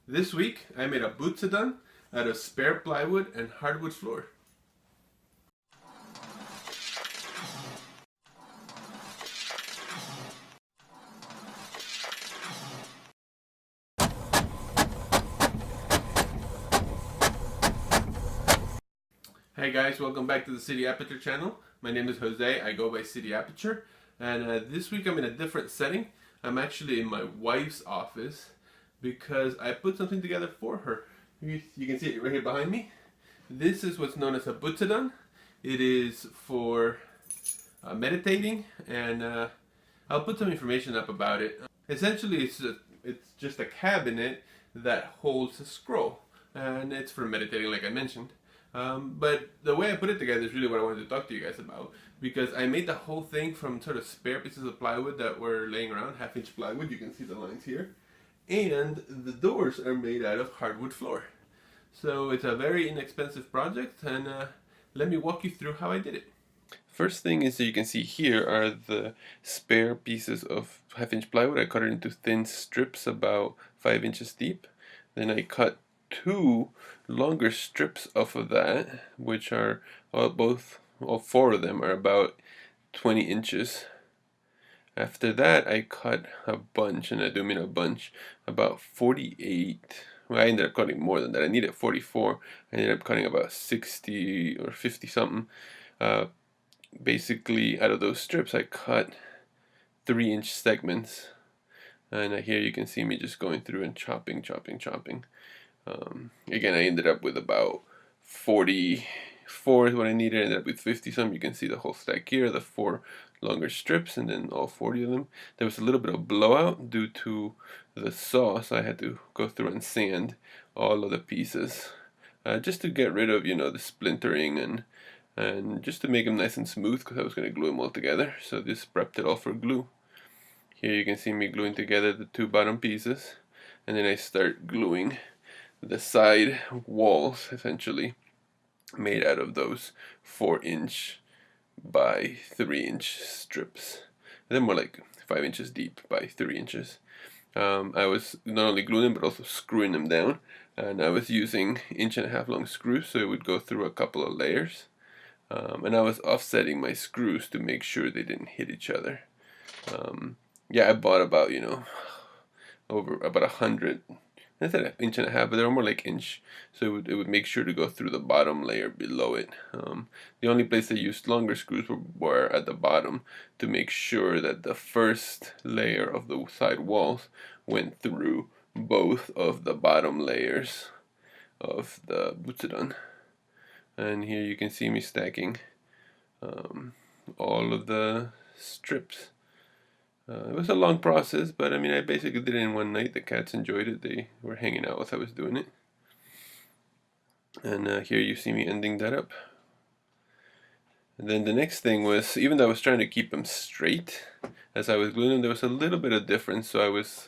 This week I made a Butsudan out of spare plywood and hardwood floor. Hey guys, welcome back to the City Aperture channel. My name is Jose, I go by City Aperture, and this week I'm in a different setting. I'm actually in my wife's office because I put something together for her. You can see it right here behind me. This is what's known as a Butsudan. It is for meditating, and I'll put some information up about it. Essentially, it's just a cabinet that holds a scroll, and it's for meditating, like I mentioned. But the way I put it together is really what I wanted to talk to you guys about, because I made the whole thing from sort of spare pieces of plywood that were laying around, half-inch plywood. You can see the lines here, and the doors are made out of hardwood floor. So it's a very inexpensive project, and let me walk you through how I did it. First thing is that you can see here are the spare pieces of half-inch plywood. I cut it into thin strips about 5 inches deep. Then I cut two longer strips off of that, which are all four of them are about 20 inches. After that, I cut a bunch, and I do mean a bunch, about 48. Well, I ended up cutting more than that. I needed 44. I ended up cutting about 60 or 50 something. Basically, out of those strips, I cut 3-inch segments. And here you can see me just going through and chopping. Again, I ended up with about 44 is what I needed. I ended up with 50 some. You can see the whole stack here, the 4 longer strips, and then all 40 of them. There was a little bit of blowout due to the saw, so I had to go through and sand all of the pieces just to get rid of, the splintering and just to make them nice and smooth, because I was going to glue them all together. So this prepped it all for glue. Here you can see me gluing together the 2 bottom pieces, and then I start gluing the side walls, essentially made out of those 4-inch by 3-inch strips. They're more like 5 inches deep by 3 inches. I was not only gluing them but also screwing them down, and I was using 1.5-inch long screws, so it would go through a couple of layers. And I was offsetting my screws to make sure they didn't hit each other. Yeah, I bought about, over about 100. I said 1.5 inches, but they were more like inch, so it would make sure to go through the bottom layer below it. The only place I used longer screws were at the bottom, to make sure that the first layer of the side walls went through both of the bottom layers of the Butsudan. And here you can see me stacking all of the strips. It was a long process, but I basically did it in one night. The cats enjoyed it. They were hanging out as I was doing it. And here you see me ending that up. And then the next thing was, even though I was trying to keep them straight as I was gluing them, there was a little bit of difference, so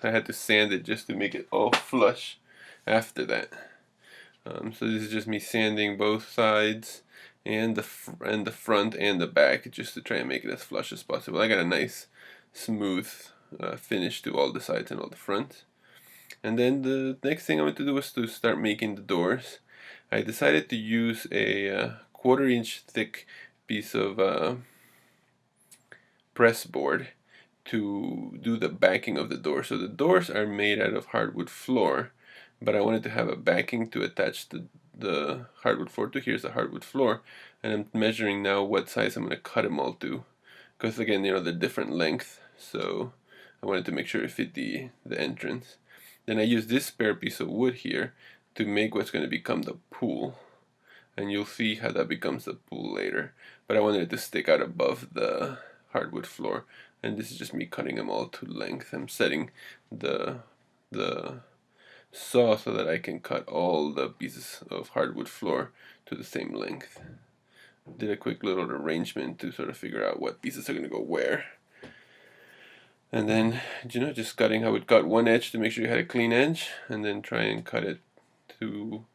I had to sand it just to make it all flush after that. So this is just me sanding both sides and the front and the back, just to try and make it as flush as possible. I got a nice smooth finish to all the sides and all the front. And then the next thing I went to do was to start making the doors. I decided to use a 1/4-inch thick piece of press board to do the backing of the door. So the doors are made out of hardwood floor, but I wanted to have a backing to attach the hardwood floor to. Here's the hardwood floor, and I'm measuring now what size I'm going to cut them all to, because again, they're different length, so I wanted to make sure it fit the entrance. Then I used this spare piece of wood here to make what's going to become the pool, and you'll see how that becomes the pool later. But I wanted it to stick out above the hardwood floor, and this is just me cutting them all to length. I'm setting the saw so that I can cut all the pieces of hardwood floor to the same length. Did a quick little arrangement to sort of figure out what pieces are going to go where. And then, just cutting, I would cut one edge to make sure you had a clean edge, and then try and cut it to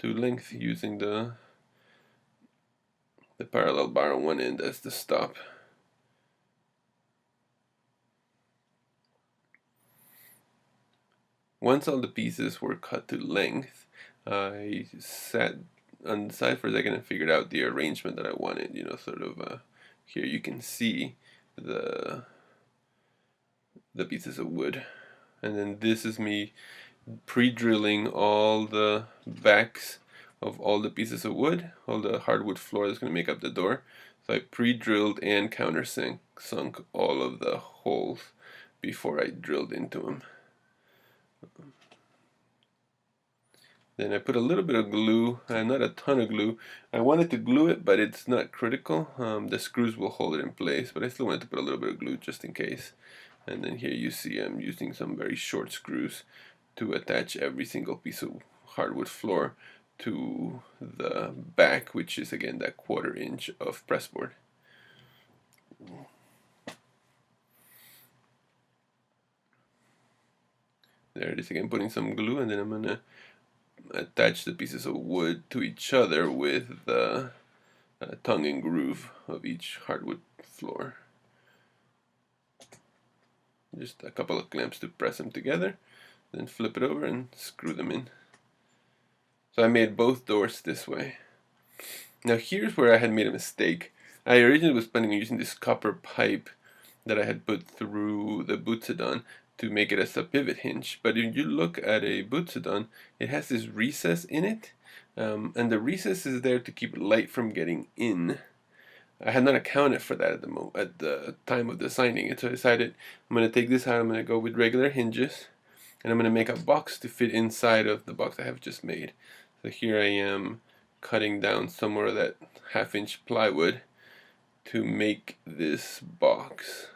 length using the parallel bar on one end as the stop. once all the pieces were cut to length, I sat on the side for a second and figured out the arrangement that I wanted. You know, sort of here you can see the pieces of wood, and then this is me pre-drilling all the backs of all the pieces of wood, all the hardwood floor that's going to make up the door. So I pre-drilled and countersunk all of the holes before I drilled into them. Then I put a little bit of glue, not a ton of glue. I wanted to glue it, but it's not critical. The screws will hold it in place, but I still wanted to put a little bit of glue just in case. And then here you see I'm using some very short screws to attach every single piece of hardwood floor to the back, which is again that 1/4 inch of pressboard. There it is again, putting some glue, and then I'm gonna attach the pieces of wood to each other with the tongue and groove of each hardwood floor. Just a couple of clamps to press them together, then flip it over and screw them in. So I made both doors this way. Now here's where I had made a mistake. I originally was planning on using this copper pipe that I had put through the Butsudan to make it as a pivot hinge, but if you look at a Butsudan, it has this recess in it, and the recess is there to keep light from getting in. I had not accounted for that at the time of designing it, so I decided I'm going to take this out, I'm going to go with regular hinges, and I'm going to make a box to fit inside of the box I have just made. So here I am cutting down some more of that 1/2 inch plywood to make this box.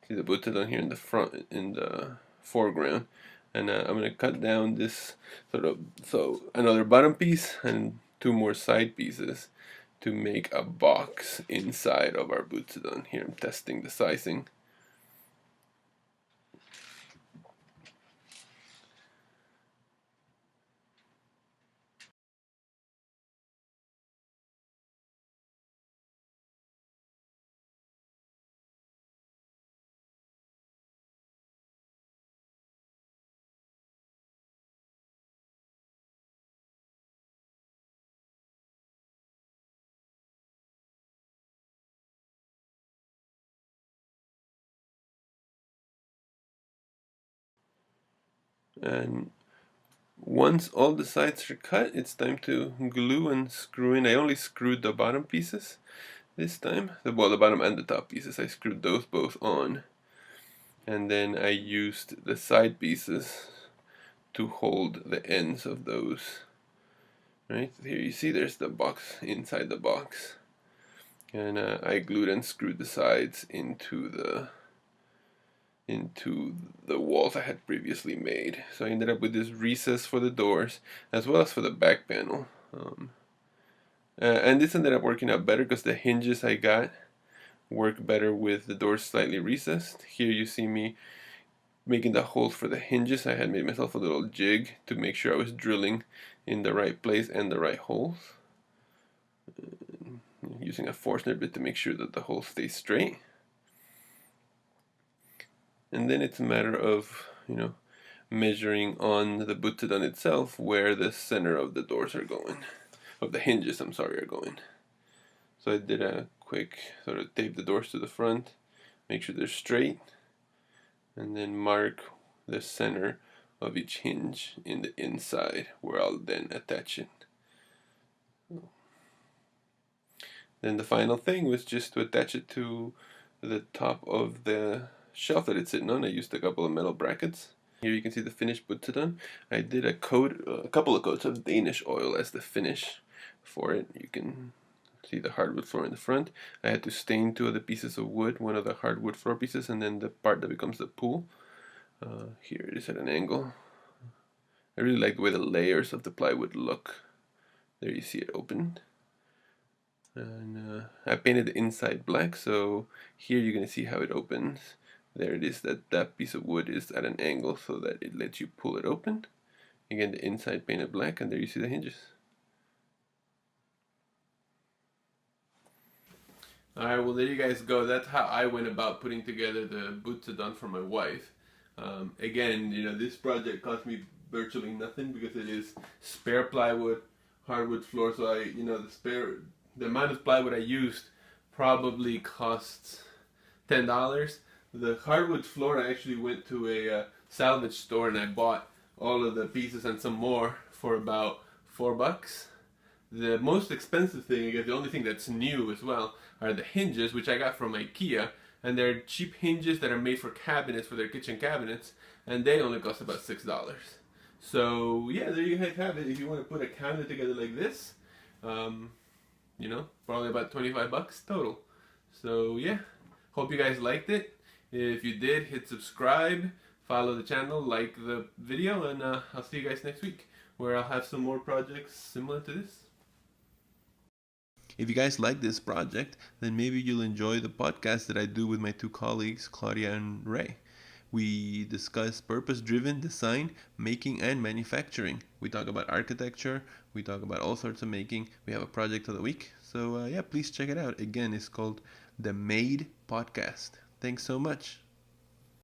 See the Buddhist here in the front, in the foreground, and I'm going to cut down this so another bottom piece and 2 more side pieces to make a box inside of our Butsudan. Here I'm testing the sizing. And once all the sides are cut, it's time to glue and screw in. I only screwed the bottom pieces this time. Well, the bottom and the top pieces, I screwed those both on. And then I used the side pieces to hold the ends of those. Right, here you see there's the box inside the box. And I glued and screwed the sides into the walls I had previously made. So I ended up with this recess for the doors as well as for the back panel. And this ended up working out better because the hinges I got work better with the doors slightly recessed. Here you see me making the holes for the hinges. I had made myself a little jig to make sure I was drilling in the right place and the right holes. Using a Forstner bit to make sure that the holes stay straight. And then it's a matter of, measuring on the Butsudan itself where the center of the doors are going, of the hinges, I'm sorry, are going. So I did a quick sort of tape the doors to the front, make sure they're straight, and then mark the center of each hinge in the inside where I'll then attach it. Then the final thing was just to attach it to the top of the shelf that it's sitting on. I used a couple of metal brackets. Here you can see the finished Butsudan. I did a couple of coats of Danish oil as the finish for it. You can see the hardwood floor in the front. I had to stain 2 of the pieces of wood, one of the hardwood floor pieces, and then the part that becomes the pool. Here it is at an angle. I really like the way the layers of the plywood look. There you see it opened. And I painted the inside black, so here you're going to see how it opens. There it is, that piece of wood is at an angle so that it lets you pull it open. Again, the inside painted black, and there you see the hinges. Alright, well there you guys go. That's how I went about putting together the Butsudan for my wife. Again, this project cost me virtually nothing because it is spare plywood, hardwood floor. So the amount of plywood I used probably costs $10. The hardwood floor, I actually went to a salvage store and I bought all of the pieces and some more for about $4. The most expensive thing, I guess the only thing that's new as well, are the hinges, which I got from IKEA. And they're cheap hinges that are made for cabinets, for their kitchen cabinets, and they only cost about $6. So yeah, there you guys have it. If you want to put a cabinet together like this, probably about $25 total. So yeah, hope you guys liked it. If you did, hit subscribe, follow the channel, like the video, and I'll see you guys next week, where I'll have some more projects similar to this. If you guys like this project, then maybe you'll enjoy the podcast that I do with my two colleagues, Claudia and Ray. We discuss purpose-driven design, making, and manufacturing. We talk about architecture. We talk about all sorts of making. We have a project of the week. So yeah, please check it out. Again, it's called The Made Podcast. Thanks so much.